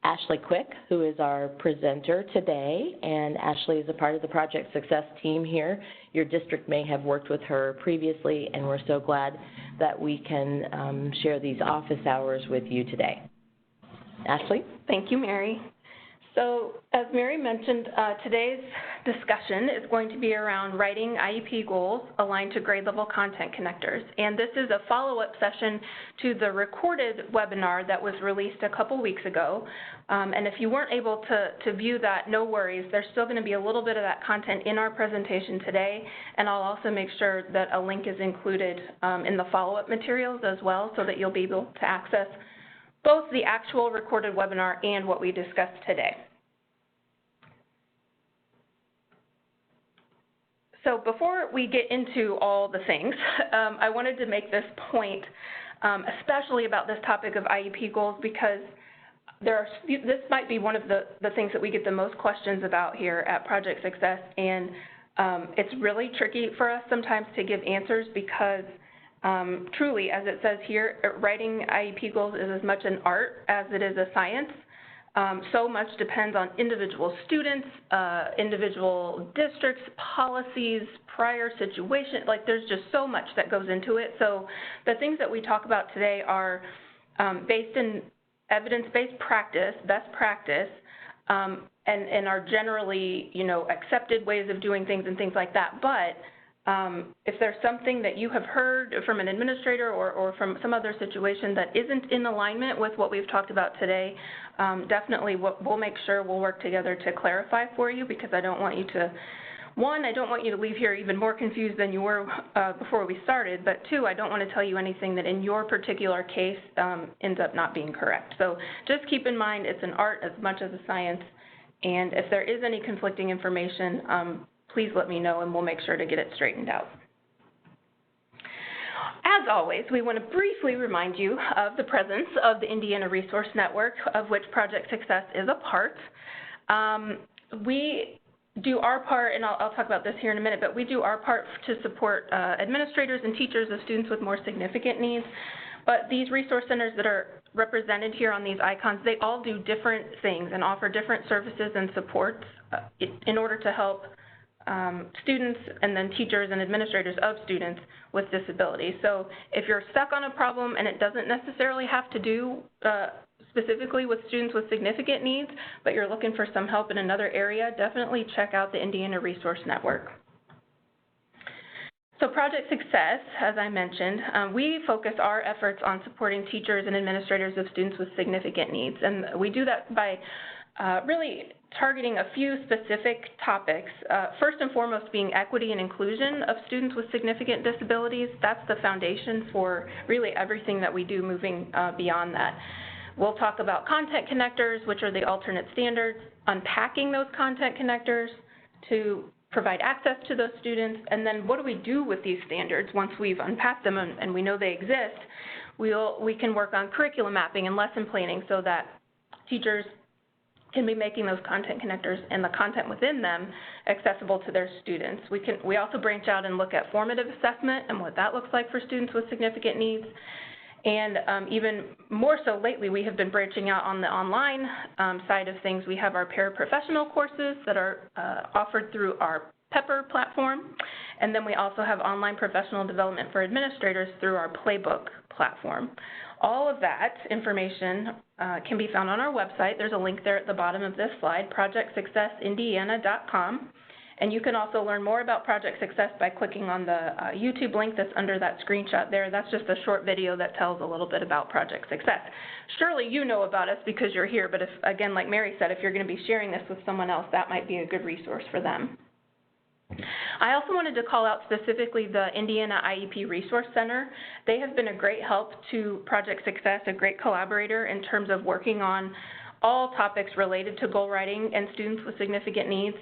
Ashley Quick, who is our presenter today, and Ashley is a part of the Project Success team here. Your district may have worked with her previously, and we're so glad that we can share these office hours with you today. Ashley? Thank you, Mary. So, as Mary mentioned, today's discussion is going to be around writing IEP goals aligned to grade level content connectors. And this is a follow-up session to the recorded webinar that was released a couple weeks ago. And if you weren't able to view that, no worries. There's still going to be a little bit of that content in our presentation today. And I'll also make sure that a link is included in the follow-up materials as well, so that you'll be able to access both the actual recorded webinar and what we discussed today. So before we get into all the things, I wanted to make this point, especially about this topic of IEP goals, because this might be one of the things that we get the most questions about here at Project Success, and it's really tricky for us sometimes to give answers because truly, as it says here, writing IEP goals is as much an art as it is a science. So much depends on individual students, individual districts, policies, prior situation. Like, there's just so much that goes into it. So the things that we talk about today are based in evidence-based practice, best practice, and are generally, accepted ways of doing things and things like that. But if there's something that you have heard from an administrator or from some other situation that isn't in alignment with what we've talked about today, definitely we'll make sure we'll work together to clarify for you, because I don't want you to, one, I don't want you to leave here even more confused than you were before we started, but two, I don't want to tell you anything that in your particular case ends up not being correct. So just keep in mind it's an art as much as a science, and if there is any conflicting information, please let me know and we'll make sure to get it straightened out. As always, we want to briefly remind you of the presence of the Indiana Resource Network, of which Project Success is a part. We do our part, and I'll talk about this here in a minute, but we do our part to support administrators and teachers of students with more significant needs. But these resource centers that are represented here on these icons, they all do different things and offer different services and supports in order to help students and then teachers and administrators of students with disabilities. So if you're stuck on a problem and it doesn't necessarily have to do specifically with students with significant needs, but you're looking for some help in another area, definitely check out the Indiana Resource Network. So Project Success, as I mentioned, we focus our efforts on supporting teachers and administrators of students with significant needs. And we do that by really targeting a few specific topics, first and foremost being equity and inclusion of students with significant disabilities. That's the foundation for really everything that we do moving beyond that. We'll talk about content connectors, which are the alternate standards, unpacking those content connectors to provide access to those students, and then what do we do with these standards once we've unpacked them and we know they exist. We can work on curriculum mapping and lesson planning so that teachers can be making those content connectors and the content within them accessible to their students. We also branch out and look at formative assessment and what that looks like for students with significant needs. And even more so lately, we have been branching out on the online side of things. We have our paraprofessional courses that are offered through our Pepper platform. And then we also have online professional development for administrators through our Playbook platform. All of that information can be found on our website. There's a link there at the bottom of this slide, projectsuccessindiana.com. And you can also learn more about Project Success by clicking on the YouTube link that's under that screenshot there. That's just a short video that tells a little bit about Project Success. Surely you know about us because you're here, but if, again, like Mary said, if you're going to be sharing this with someone else, that might be a good resource for them. I also wanted to call out specifically the Indiana IEP Resource Center. They have been a great help to Project Success, a great collaborator in terms of working on all topics related to goal writing and students with significant needs.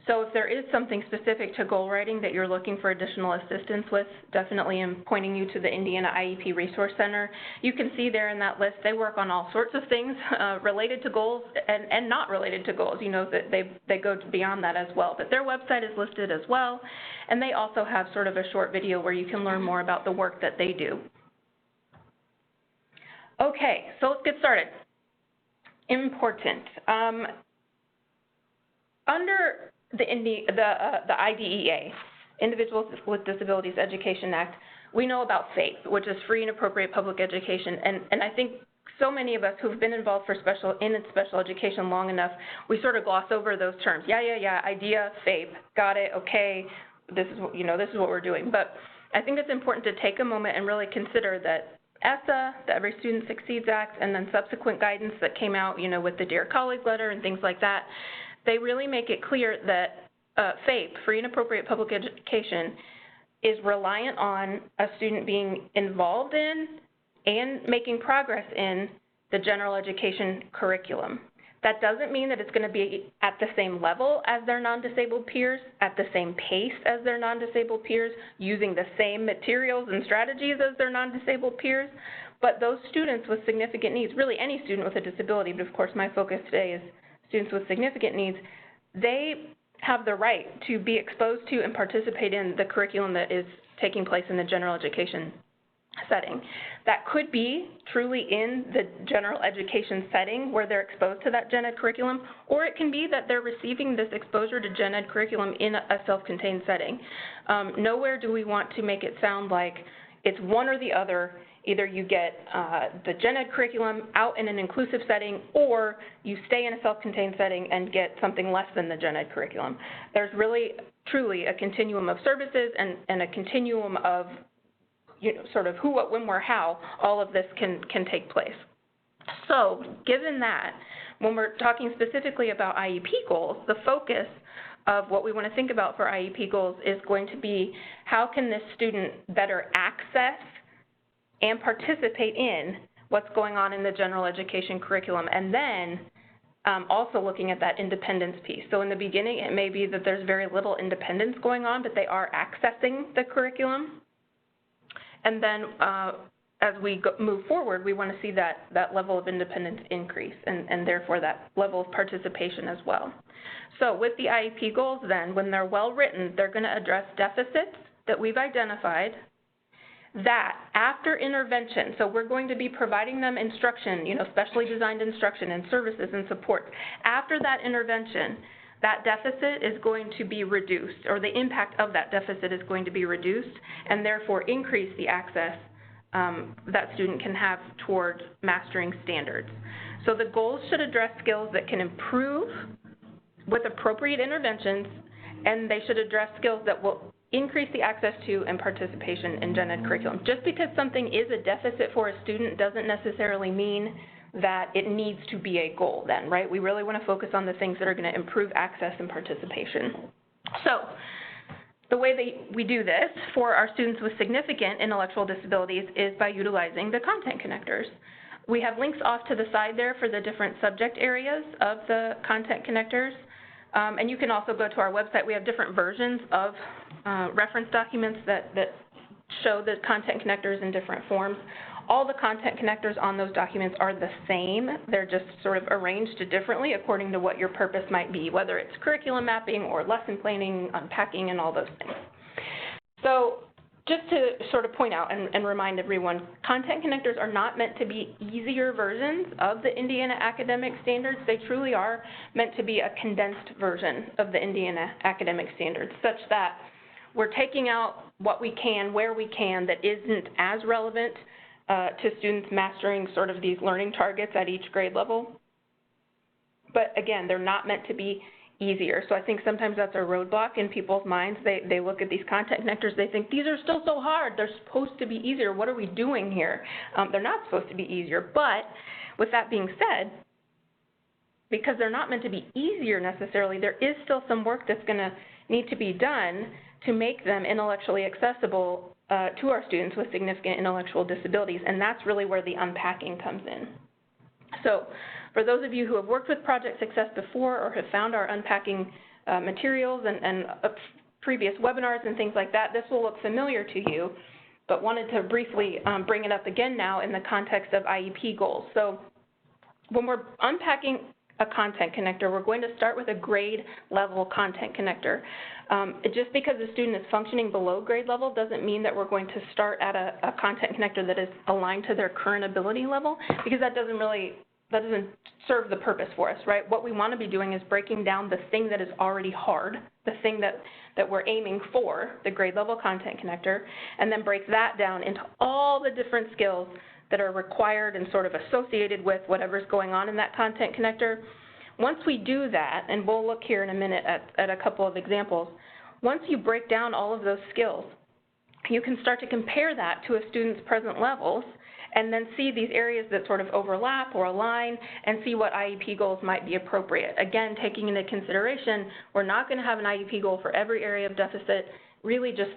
So if there is something specific to goal writing that you're looking for additional assistance with, definitely am pointing you to the Indiana IEP Resource Center. You can see there in that list, they work on all sorts of things related to goals and not related to goals. You know that they go beyond that as well. But their website is listed as well, and they also have sort of a short video where you can learn more about the work that they do. Okay, so let's get started. Important. Under the IDEA, Individuals with Disabilities Education Act, we know about FAPE, which is Free and Appropriate Public Education, and I think so many of us who've been involved in special education long enough, we sort of gloss over those terms. Yeah, IDEA, FAPE, got it, okay, this is what we're doing. But I think it's important to take a moment and really consider that ESSA, the Every Student Succeeds Act, and then subsequent guidance that came out, with the Dear Colleague letter and things like that, they really make it clear that FAPE, Free and Appropriate Public Education, is reliant on a student being involved in and making progress in the general education curriculum. That doesn't mean that it's going to be at the same level as their non-disabled peers, at the same pace as their non-disabled peers, using the same materials and strategies as their non-disabled peers, but those students with significant needs, really any student with a disability, but of course my focus today is students with significant needs, they have the right to be exposed to and participate in the curriculum that is taking place in the general education setting. That could be truly in the general education setting where they're exposed to that gen ed curriculum, or it can be that they're receiving this exposure to gen ed curriculum in a self-contained setting. Nowhere do we want to make it sound like it's one or the other. Either you get the gen ed curriculum out in an inclusive setting, or you stay in a self-contained setting and get something less than the gen ed curriculum. There's really, truly a continuum of services and a continuum of sort of who, what, when, where, how, all of this can take place. So given that, when we're talking specifically about IEP goals, the focus of what we want to think about for IEP goals is going to be how can this student better access and participate in what's going on in the general education curriculum, and then also looking at that independence piece. So in the beginning, it may be that there's very little independence going on, but they are accessing the curriculum. And then as we move forward, we want to see that level of independence increase and therefore that level of participation as well. So with the IEP goals then, when they're well written, they're going to address deficits that we've identified, that after intervention, so we're going to be providing them instruction, specially designed instruction and services and support. After that intervention, that deficit is going to be reduced, or the impact of that deficit is going to be reduced, and therefore increase the access that student can have toward mastering standards. So the goals should address skills that can improve with appropriate interventions, and they should address skills that will increase the access to and participation in gen ed curriculum. Just because something is a deficit for a student doesn't necessarily mean that it needs to be a goal then, right? We really want to focus on the things that are going to improve access and participation. So the way that we do this for our students with significant intellectual disabilities is by utilizing the content connectors. We have links off to the side there for the different subject areas of the content connectors. And you can also go to our website. We have different versions of reference documents that show the content connectors in different forms. All the content connectors on those documents are the same. They're just sort of arranged differently according to what your purpose might be, whether it's curriculum mapping or lesson planning, unpacking, and all those things. So just to sort of point out and remind everyone, content connectors are not meant to be easier versions of the Indiana academic standards. They truly are meant to be a condensed version of the Indiana academic standards, such that we're taking out what we can, where we can, that isn't as relevant to students mastering sort of these learning targets at each grade level. But again, they're not meant to be easier. So I think sometimes that's a roadblock in people's minds. They look at these content connectors, they think, these are still so hard, they're supposed to be easier, what are we doing here? They're not supposed to be easier, but with that being said, because they're not meant to be easier necessarily, there is still some work that's going to need to be done to make them intellectually accessible to our students with significant intellectual disabilities, and that's really where the unpacking comes in. So for those of you who have worked with Project Success before or have found our unpacking materials and previous webinars and things like that, this will look familiar to you, but wanted to briefly bring it up again now in the context of IEP goals. So when we're unpacking a content connector, we're going to start with a grade level content connector. Just because a student is functioning below grade level doesn't mean that we're going to start at a content connector that is aligned to their current ability level, because that doesn't really serve the purpose for us, right? What we want to be doing is breaking down the thing that is already hard, the thing that we're aiming for, the grade level content connector, and then break that down into all the different skills that are required and sort of associated with whatever's going on in that content connector. Once we do that, and we'll look here in a minute at a couple of examples, once you break down all of those skills, you can start to compare that to a student's present levels and then see these areas that sort of overlap or align and see what IEP goals might be appropriate. Again, taking into consideration, we're not going to have an IEP goal for every area of deficit, really just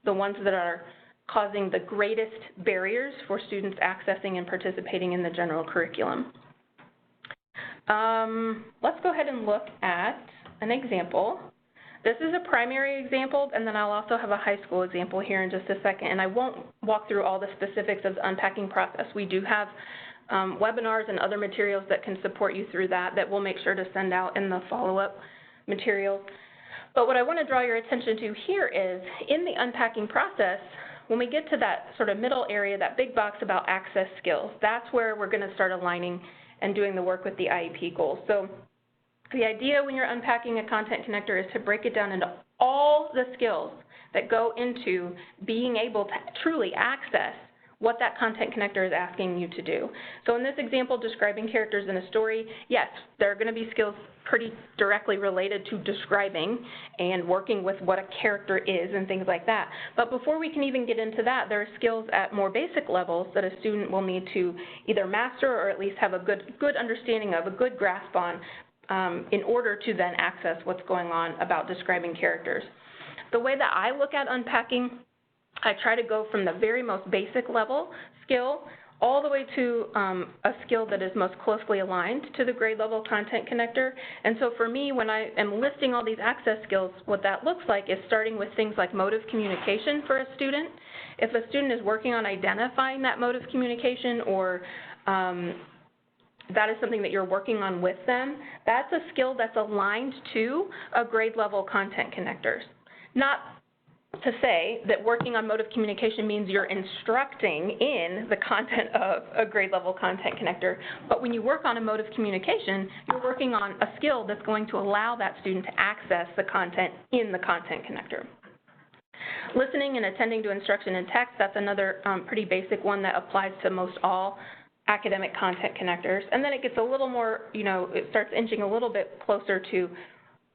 the ones that are causing the greatest barriers for students accessing and participating in the general curriculum. Let's go ahead and look at an example. This is a primary example, and then I'll also have a high school example here in just a second, and I won't walk through all the specifics of the unpacking process. We do have webinars and other materials that can support you through that we'll make sure to send out in the follow-up materials. But what I want to draw your attention to here is, in the unpacking process, when we get to that sort of middle area, that big box about access skills, that's where we're going to start aligning and doing the work with the IEP goals. So the idea when you're unpacking a content connector is to break it down into all the skills that go into being able to truly access what that content connector is asking you to do. So in this example, describing characters in a story, yes, there are going to be skills pretty directly related to describing and working with what a character is and things like that. But before we can even get into that, there are skills at more basic levels that a student will need to either master or at least have a good understanding of, a good grasp on, in order to then access what's going on about describing characters. The way that I look at unpacking, I try to go from the very most basic level skill all the way to a skill that is most closely aligned to the grade level content connector. And so for me, when I am listing all these access skills, what that looks like is starting with things like mode of communication for a student. If a student is working on identifying that mode of communication, or that is something that you're working on with them, that's a skill that's aligned to a grade level content connectors. Not to say that working on mode of communication means you're instructing in the content of a grade level content connector, but when you work on a mode of communication, you're working on a skill that's going to allow that student to access the content in the content connector. Listening and attending to instruction in text, that's another pretty basic one that applies to most all academic content connectors. And then it gets a little more, it starts inching a little bit closer to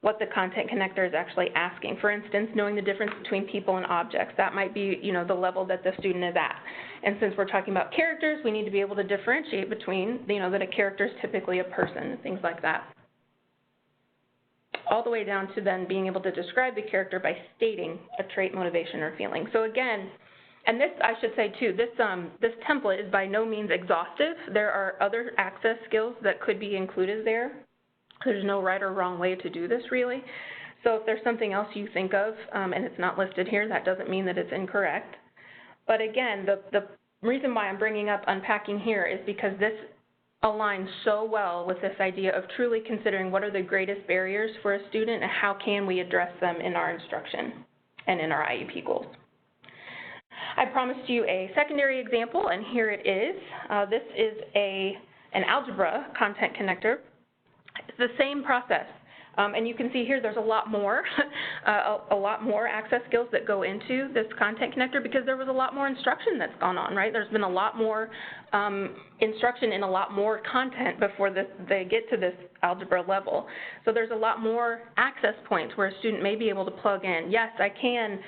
what the content connector is actually asking. For instance, knowing the difference between people and objects. That might be, the level that the student is at. And since we're talking about characters, we need to be able to differentiate between, that a character is typically a person and things like that. All the way down to then being able to describe the character by stating a trait, motivation, or feeling. So again, and this, I should say too, this template is by no means exhaustive. There are other access skills that could be included there. There's no right or wrong way to do this, really. So if there's something else you think of and it's not listed here, that doesn't mean that it's incorrect. But again, the reason why I'm bringing up unpacking here is because this aligns so well with this idea of truly considering what are the greatest barriers for a student and how can we address them in our instruction and in our IEP goals. I promised you a secondary example, and here it is. This is an algebra content connector. It's the same process, and you can see here there's a lot more access skills that go into this content connector because there was a lot more instruction that's gone on, right? There's been a lot more instruction in a lot more content before they get to this algebra level. So there's a lot more access points where a student may be able to plug in, yes, I can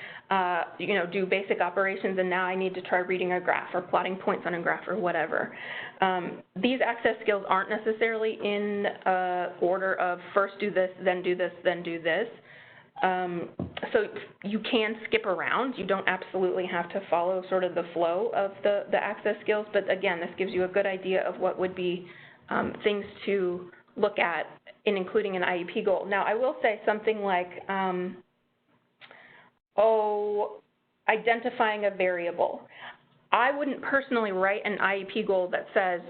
do basic operations, and now I need to try reading a graph or plotting points on a graph or whatever. These access skills aren't necessarily in order of first do this, then do this, then do this. So you can skip around. You don't absolutely have to follow sort of the flow of the access skills, but again, this gives you a good idea of what would be things to look at in including an IEP goal. Now, I will say something like, identifying a variable. I wouldn't personally write an IEP goal that says,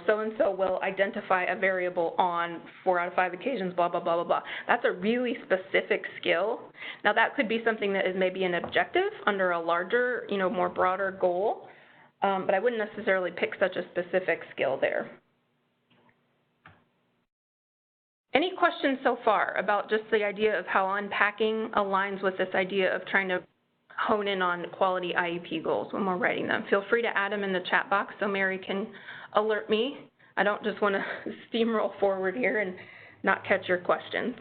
so-and-so will identify a variable on 4 out of 5 occasions, blah, blah, blah, blah, blah. That's a really specific skill. Now, that could be something that is maybe an objective under a larger, more broader goal, but I wouldn't necessarily pick such a specific skill there. Any questions so far about just the idea of how unpacking aligns with this idea of trying to hone in on quality IEP goals when we're writing them? Feel free to add them in the chat box so Mary can alert me. I don't just want to steamroll forward here and not catch your questions.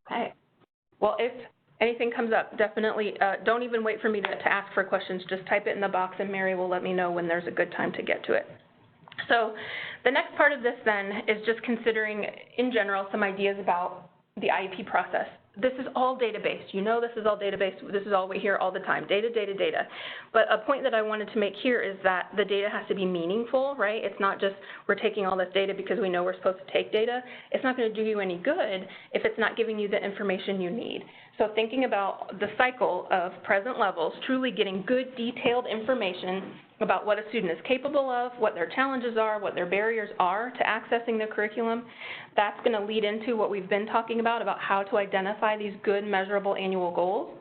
Okay. Well, if anything comes up, definitely don't even wait for me to ask for questions. Just type it in the box and Mary will let me know when there's a good time to get to it. So the next part of this then is just considering in general some ideas about the IEP process. This is all data-based. You know this is all data-based. This is all we hear all the time, data, data, data. But a point that I wanted to make here is that the data has to be meaningful, right? It's not just we're taking all this data because we know we're supposed to take data. It's not going to do you any good if it's not giving you the information you need. So thinking about the cycle of present levels, truly getting good detailed information about what a student is capable of, what their challenges are, what their barriers are to accessing the curriculum, that's going to lead into what we've been talking about how to identify these good measurable annual goals.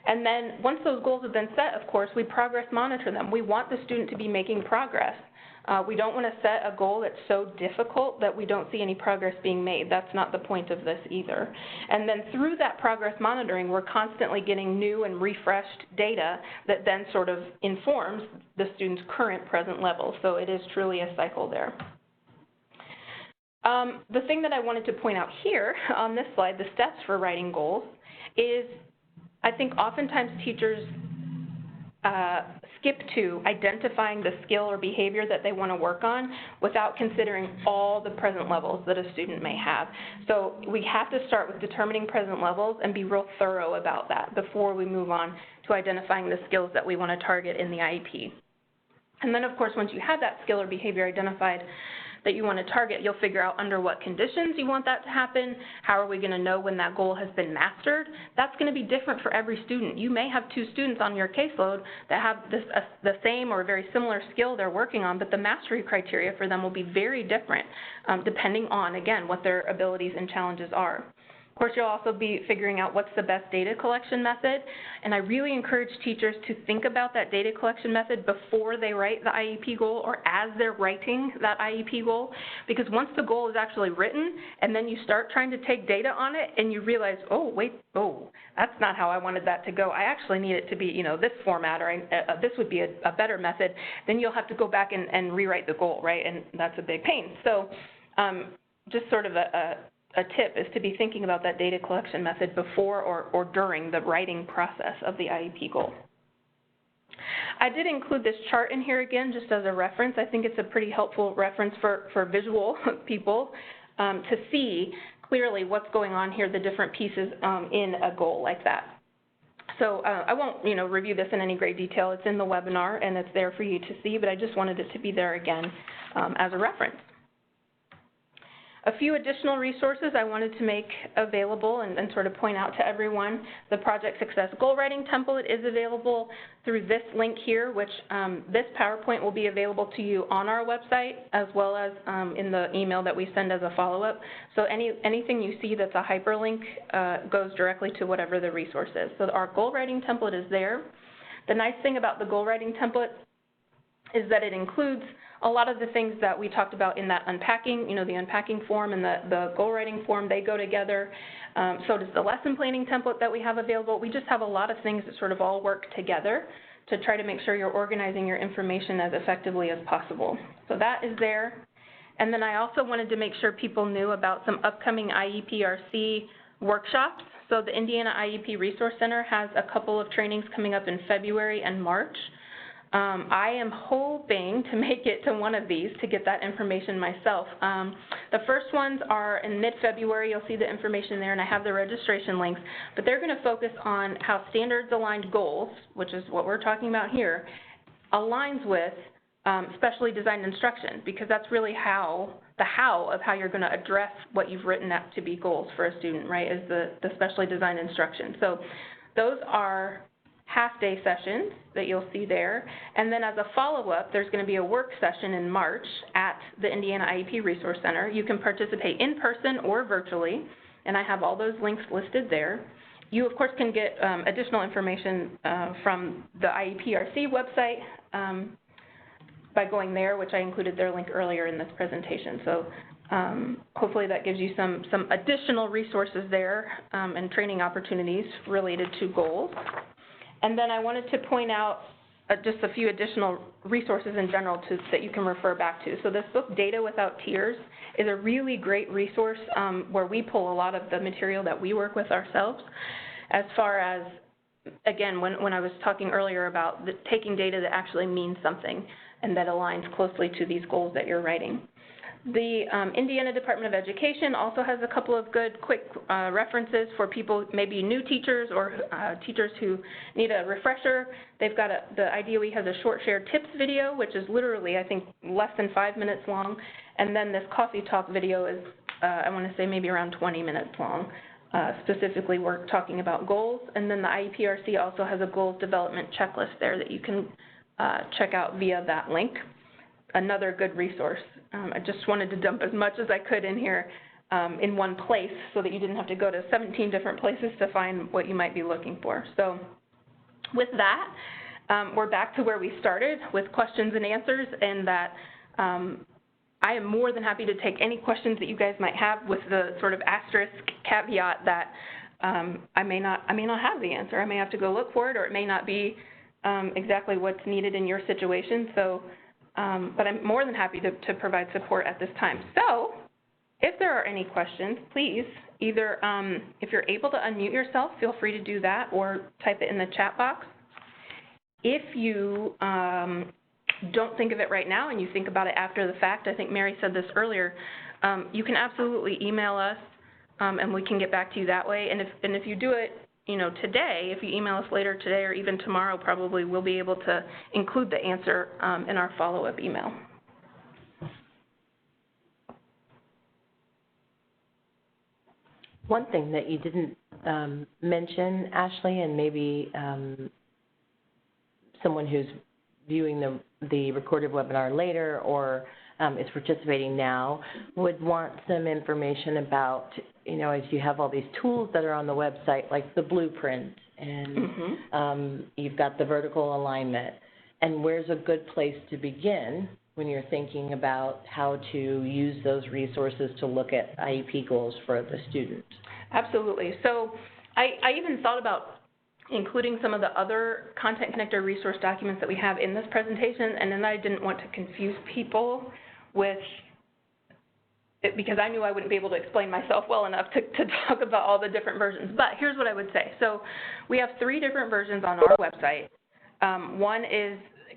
And then once those goals have been set, of course, we progress monitor them. We want the student to be making progress. We don't want to set a goal that's so difficult that we don't see any progress being made. That's not the point of this either. And then through that progress monitoring, we're constantly getting new and refreshed data that then sort of informs the student's current present level. So it is truly a cycle there. The thing that I wanted to point out here on this slide, the steps for writing goals, is I think oftentimes teachers skip to identifying the skill or behavior that they want to work on without considering all the present levels that a student may have. So we have to start with determining present levels and be real thorough about that before we move on to identifying the skills that we want to target in the IEP. And then, of course, once you have that skill or behavior identified that you want to target, you'll figure out under what conditions you want that to happen. How are we going to know when that goal has been mastered? That's going to be different for every student. You may have 2 students on your caseload that have the same or very similar skill they're working on, but the mastery criteria for them will be very different depending on, again, what their abilities and challenges are. Of course, you'll also be figuring out what's the best data collection method, and I really encourage teachers to think about that data collection method before they write the IEP goal or as they're writing that IEP goal, because once the goal is actually written and then you start trying to take data on it and you realize, oh, wait, that's not how I wanted that to go. I actually need it to be, you know, this format, or this would be a better method. Then you'll have to go back and rewrite the goal, right, and that's a big pain. So just sort of a tip is to be thinking about that data collection method before or during the writing process of the IEP goal. I did include this chart in here again just as a reference. I think it's a pretty helpful reference for visual people to see clearly what's going on here, the different pieces in a goal like that. So I won't, review this in any great detail. It's in the webinar and it's there for you to see, but I just wanted it to be there again as a reference. A few additional resources I wanted to make available and sort of point out to everyone. The Project Success Goal Writing Template is available through this link here, which this PowerPoint will be available to you on our website as well as in the email that we send as a follow-up. So anything you see that's a hyperlink goes directly to whatever the resource is. So our goal writing template is there. The nice thing about the goal writing template is that it includes a lot of the things that we talked about in that unpacking, the unpacking form and the goal writing form, they go together. So does the lesson planning template that we have available. We just have a lot of things that sort of all work together to try to make sure you're organizing your information as effectively as possible. So that is there. And then I also wanted to make sure people knew about some upcoming IEPRC workshops. So the Indiana IEP Resource Center has a couple of trainings coming up in February and March. I am hoping to make it to one of these to get that information myself. The first ones are in mid-February. You'll see the information there, and I have the registration links. But they're going to focus on how standards-aligned goals, which is what we're talking about here, aligns with specially designed instruction, because that's really the how of how you're going to address what you've written out to be goals for a student, right, is the specially designed instruction. So those are half-day sessions that you'll see there. And then as a follow-up, there's going to be a work session in March at the Indiana IEP Resource Center. You can participate in person or virtually, and I have all those links listed there. You, of course, can get additional information from the IEPRC website by going there, which I included their link earlier in this presentation. So hopefully that gives you some additional resources there and training opportunities related to goals. And then I wanted to point out just a few additional resources in general that you can refer back to. So this book, Data Without Tears, is a really great resource where we pull a lot of the material that we work with ourselves, as far as, again, when I was talking earlier about taking data that actually means something and that aligns closely to these goals that you're writing. The Indiana Department of Education also has a couple of good, quick references for people, maybe new teachers or teachers who need a refresher. They've got the IDOE has a short share tips video, which is literally, I think, less than 5 minutes long. And then this coffee talk video is, I want to say, maybe around 20 minutes long. Specifically, we're talking about goals. And then the IEPRC also has a goals development checklist there that you can check out via that link. Another good resource. I just wanted to dump as much as I could in here in one place so that you didn't have to go to 17 different places to find what you might be looking for. So with that, we're back to where we started with questions and answers, and that I am more than happy to take any questions that you guys might have, with the sort of asterisk caveat that I may not have the answer. I may have to go look for it, or it may not be exactly what's needed in your situation. So but I'm more than happy to provide support at this time. So if there are any questions, please either, if you're able to unmute yourself, feel free to do that, or type it in the chat box. If you don't think of it right now and you think about it after the fact, I think Mary said this earlier, you can absolutely email us and we can get back to you that way. And if you do it, today, if you email us later today or even tomorrow, probably we'll be able to include the answer in our follow-up email. One thing that you didn't mention, Ashley, and maybe someone who's viewing the recorded webinar later or is participating now would want some information about, as you have all these tools that are on the website, like the blueprint, and you've got the vertical alignment, and where's a good place to begin when you're thinking about how to use those resources to look at IEP goals for the student? Absolutely. So I even thought about including some of the other Content Connector resource documents that we have in this presentation, and then I didn't want to confuse people with it, because I knew I wouldn't be able to explain myself well enough to talk about all the different versions. But here's what I would say. So we have 3 different versions on our website. One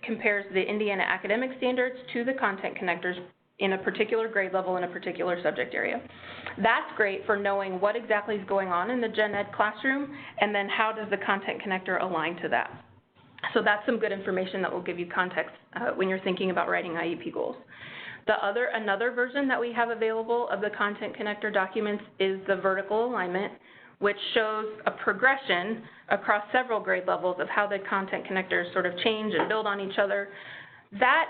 compares the Indiana academic standards to the Content Connectors in a particular grade level in a particular subject area. That's great for knowing what exactly is going on in the gen ed classroom, and then how does the Content Connector align to that. So that's some good information that will give you context when you're thinking about writing IEP goals. Another version that we have available of the Content Connector documents is the vertical alignment, which shows a progression across several grade levels of how the Content Connectors sort of change and build on each other. That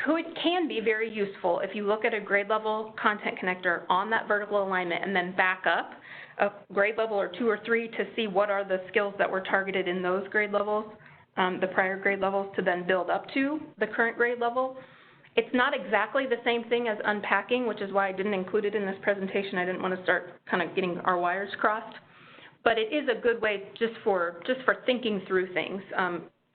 can be very useful if you look at a grade level Content Connector on that vertical alignment and then back up a grade level or 2 or 3 to see what are the skills that were targeted in those grade levels, the prior grade levels, to then build up to the current grade level. It's not exactly the same thing as Unpacking, which is why I didn't include it in this presentation. I didn't want to start kind of getting our wires crossed. But it is a good way just for thinking through things,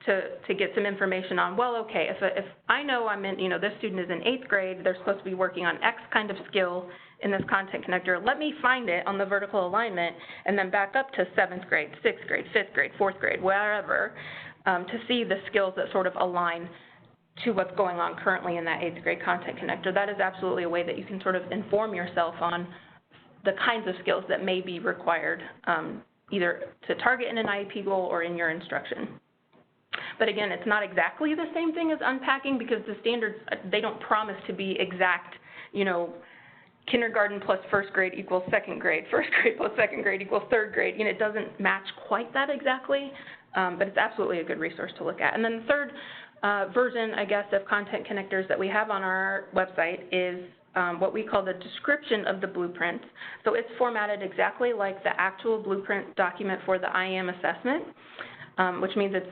to get some information on, well, okay, if I know I'm in, this student is in 8th grade, they're supposed to be working on X kind of skill in this Content Connector, let me find it on the vertical alignment and then back up to 7th grade, 6th grade, 5th grade, 4th grade, wherever, to see the skills that sort of align to what's going on currently in that 8th grade Content Connector. That is absolutely a way that you can sort of inform yourself on the kinds of skills that may be required either to target in an IEP goal or in your instruction. But again, it's not exactly the same thing as Unpacking, because the standards, they don't promise to be exact, kindergarten plus 1st grade equals 2nd grade, 1st grade plus 2nd grade equals 3rd grade. It doesn't match quite that exactly, but it's absolutely a good resource to look at. And then the third version, I guess, of Content Connectors that we have on our website is what we call the description of the blueprint. So it's formatted exactly like the actual blueprint document for the IEM assessment, which means it's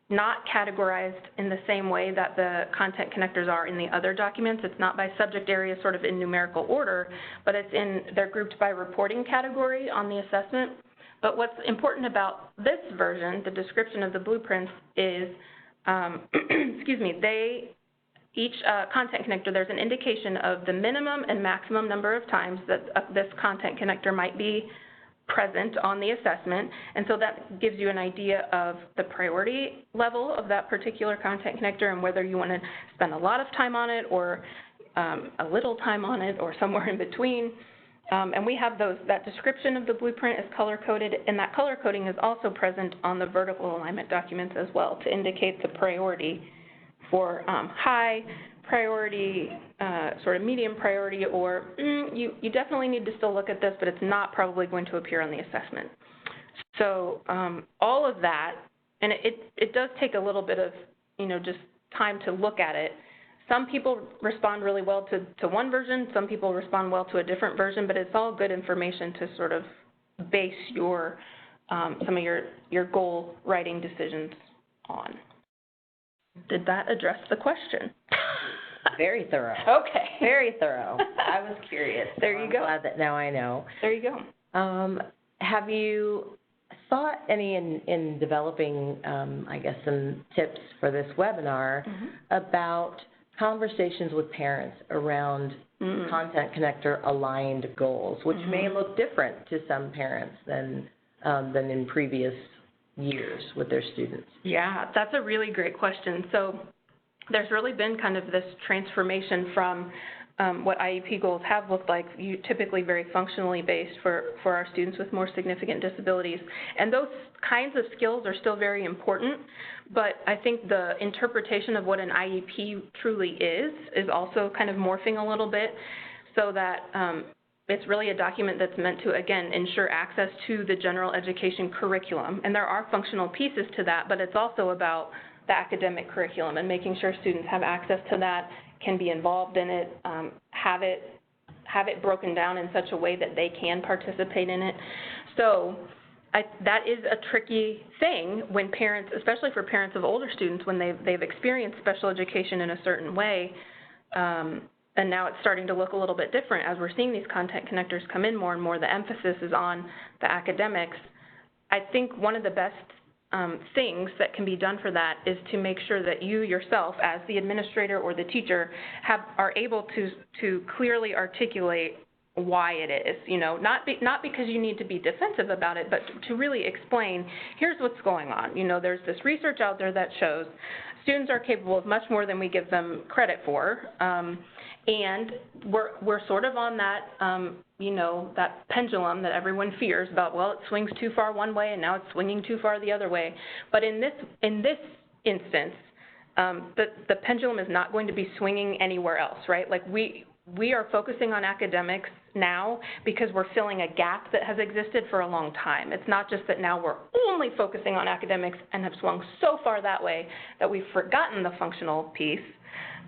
not categorized in the same way that the content connectors are in the other documents. It's not by subject area sort of in numerical order, but they're grouped by reporting category on the assessment. But what's important about this version, the description of the blueprints, is, excuse me, each content connector, there's an indication of the minimum and maximum number of times that this content connector might be present on the assessment, and so that gives you an idea of the priority level of that particular content connector and whether you want to spend a lot of time on it or a little time on it or somewhere in between. And we have that description of the blueprint is color-coded, and that color coding is also present on the vertical alignment documents as well to indicate the priority for high priority, sort of medium priority, or you definitely need to still look at this, but it's not probably going to appear on the assessment. So all of that, and it does take a little bit of, just time to look at it. Some people respond really well to one version, some people respond well to a different version, but it's all good information to sort of base your, some of your goal writing decisions on. Did that address the question? Very thorough. Okay. Very thorough. I was curious. There you go. I'm glad that now I know. There you go. Have you thought any in developing, I guess, some tips for this webinar about conversations with parents around content connector aligned goals, which may look different to some parents than in previous years with their students? Yeah, that's a really great question. So there's really been kind of this transformation from what IEP goals have looked like, typically very functionally based for our students with more significant disabilities. And those kinds of skills are still very important, but I think the interpretation of what an IEP truly is also kind of morphing a little bit, so that it's really a document that's meant to, again, ensure access to the general education curriculum. And there are functional pieces to that, but it's also about the academic curriculum and making sure students have access to that, can be involved in it, have it broken down in such a way that they can participate in it. So that is a tricky thing when parents, especially for parents of older students, when they've experienced special education in a certain way, and now it's starting to look a little bit different as we're seeing these content connectors come in more and more. The emphasis is on the academics. I think one of the best things that can be done for that is to make sure that you yourself, as the administrator or the teacher, are able to clearly articulate why it is, not because you need to be defensive about it, but to really explain, here's what's going on. There's this research out there that shows students are capable of much more than we give them credit for, and we're sort of on that, that pendulum that everyone fears about, well, it swings too far one way and now it's swinging too far the other way. But in this instance, the pendulum is not going to be swinging anywhere else, right? Like we are focusing on academics now because we're filling a gap that has existed for a long time. It's not just that now we're only focusing on academics and have swung so far that way that we've forgotten the functional piece.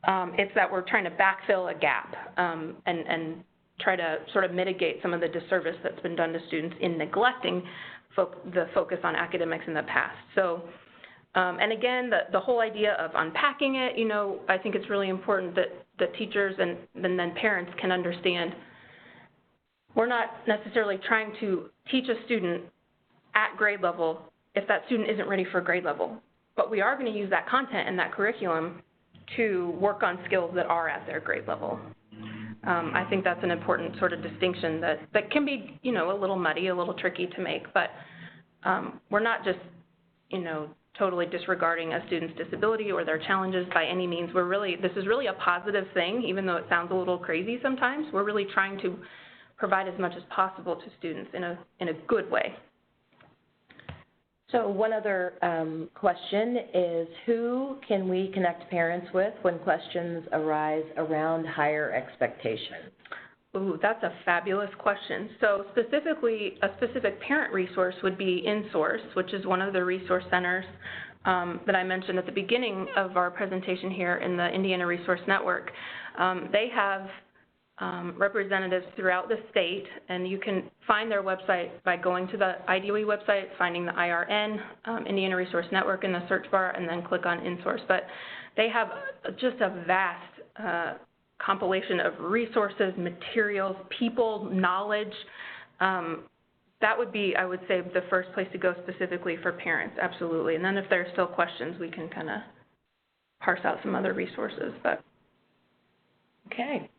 It's that we're trying to backfill a gap and try to sort of mitigate some of the disservice that's been done to students in neglecting the focus on academics in the past. So, and again, the whole idea of unpacking it, I think it's really important that teachers and then parents can understand we're not necessarily trying to teach a student at grade level if that student isn't ready for grade level, but we are going to use that content and that curriculum to work on skills that are at their grade level. I think that's an important sort of distinction that can be, a little muddy, a little tricky to make, but we're not just, totally disregarding a student's disability or their challenges by any means. This is really a positive thing, even though it sounds a little crazy sometimes. We're really trying to provide as much as possible to students in a good way. So one other question is, who can we connect parents with when questions arise around higher expectations? Ooh, that's a fabulous question. So specifically, a specific parent resource would be InSource, which is one of the resource centers that I mentioned at the beginning of our presentation here in the Indiana Resource Network. They have representatives throughout the state, and you can find their website by going to the IDOE website, finding the IRN, Indiana Resource Network in the search bar, and then click on InSource. But they have just a vast compilation of resources, materials, people, knowledge. That would be, I would say, the first place to go specifically for parents, absolutely. And then if there are still questions, we can kind of parse out some other resources. But okay.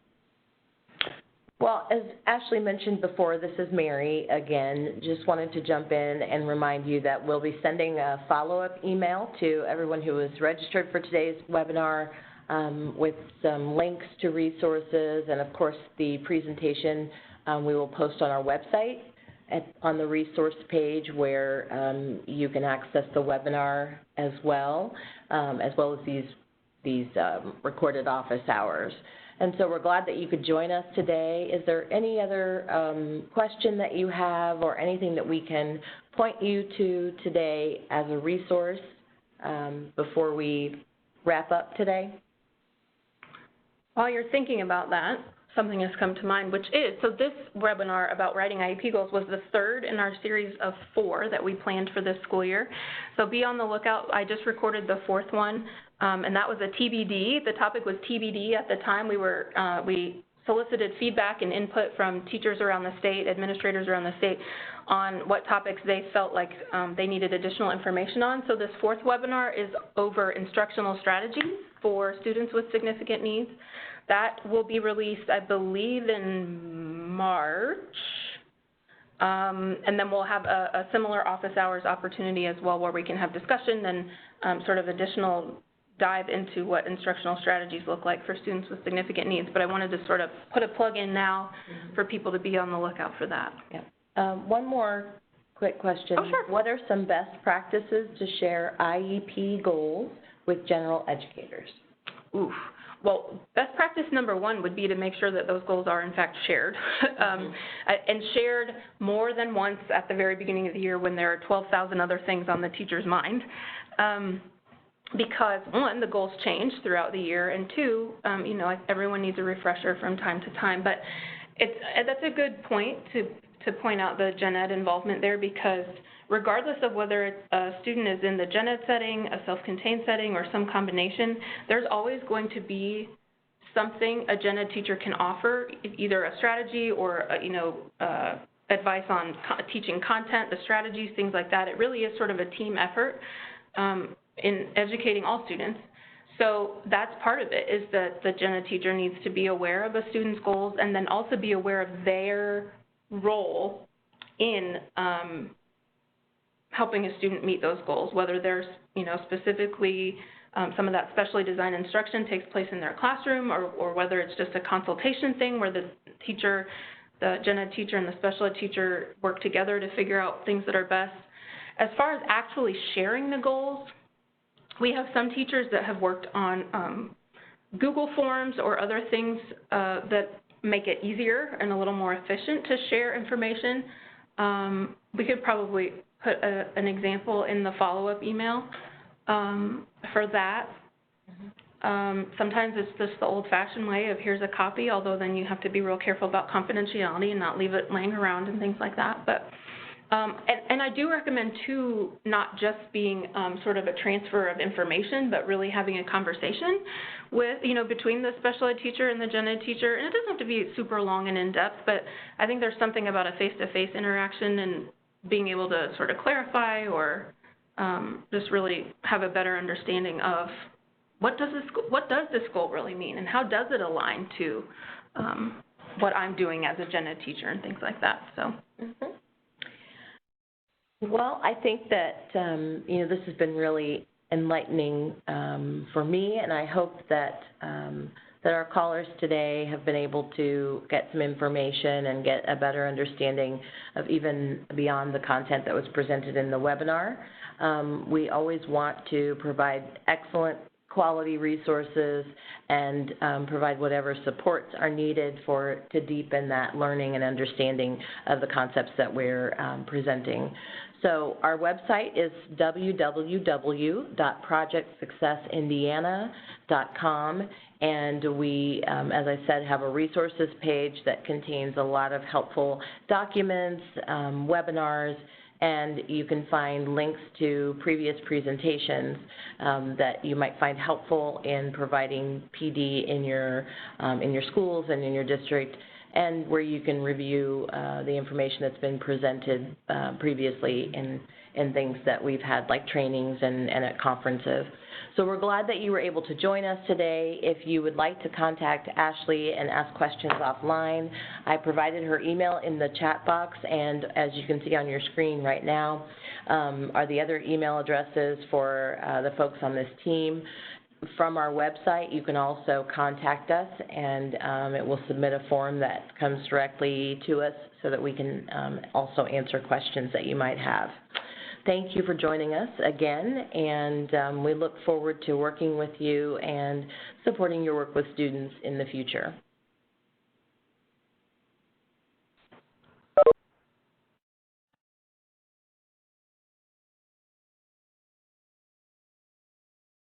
Well, as Ashley mentioned before, this is Mary again. Just wanted to jump in and remind you that we'll be sending a follow-up email to everyone who is registered for today's webinar with some links to resources, and of course the presentation we will post on our website on the resource page where you can access the webinar as well as these recorded office hours. And so we're glad that you could join us today. Is there any other question that you have or anything that we can point you to today as a resource before we wrap up today? While you're thinking about that, something has come to mind, which is, so this webinar about writing IEP goals was the third in our series of 4 that we planned for this school year. So be on the lookout. I just recorded the 4th one, and that was a TBD. The topic was TBD at the time. We solicited feedback and input from teachers around the state, administrators around the state, on what topics they felt like they needed additional information on. So this 4th webinar is over instructional strategies for students with significant needs. That will be released, I believe, in March. And then we'll have a similar office hours opportunity as well, where we can have discussion and sort of additional dive into what instructional strategies look like for students with significant needs. But I wanted to sort of put a plug in now for people to be on the lookout for that. Yeah. One more quick question. Oh, sure. What are some best practices to share IEP goals with general educators? Oof. Well, best practice number 1 would be to make sure that those goals are in fact shared, and shared more than once at the very beginning of the year when there are 12,000 other things on the teacher's mind. Because 1, the goals change throughout the year, and 2, you know, everyone needs a refresher from time to time. But that's a good point to point out the gen ed involvement there, because regardless of whether a student is in the gen ed setting, a self-contained setting, or some combination, there's always going to be something a gen ed teacher can offer, either a strategy or advice on teaching content, the strategies, things like that. It really is sort of a team effort in educating all students. So that's part of it, is that the gen ed teacher needs to be aware of a student's goals and then also be aware of their role in helping a student meet those goals, whether there's, you know, specifically some of that specially designed instruction takes place in their classroom, or whether it's just a consultation thing where the teacher, the gen ed teacher and the special ed teacher work together to figure out things that are best. As far as actually sharing the goals, we have some teachers that have worked on Google Forms or other things that make it easier and a little more efficient to share information. We could probably put an example in the follow-up email for that. Sometimes it's just the old-fashioned way of here's a copy, although then you have to be real careful about confidentiality and not leave it laying around and things like that. But and I do recommend, too, not just being sort of a transfer of information, but really having a conversation with, you know, between the special ed teacher and the gen ed teacher. And it doesn't have to be super long and in-depth, but I think there's something about a face-to-face interaction and being able to sort of clarify or just really have a better understanding of what does this goal really mean, and how does it align to what I'm doing as a gen ed teacher and things like that. So. Well, I think that, you know, this has been really enlightening for me, and I hope that that our callers today have been able to get some information and get a better understanding of even beyond the content that was presented in the webinar. We always want to provide excellent quality resources and provide whatever supports are needed to deepen that learning and understanding of the concepts that we're presenting. So our website is www.projectsuccessindiana.com, and we, as I said, have a resources page that contains a lot of helpful documents, webinars, and you can find links to previous presentations that you might find helpful in providing PD in your schools and in your district, and where you can review the information that's been presented previously in things that we've had, like trainings and at conferences. So we're glad that you were able to join us today. If you would like to contact Ashley and ask questions offline, I provided her email in the chat box, and as you can see on your screen right now are the other email addresses for the folks on this team. From our website, you can also contact us, and it will submit a form that comes directly to us so that we can also answer questions that you might have. Thank you for joining us again, and we look forward to working with you and supporting your work with students in the future.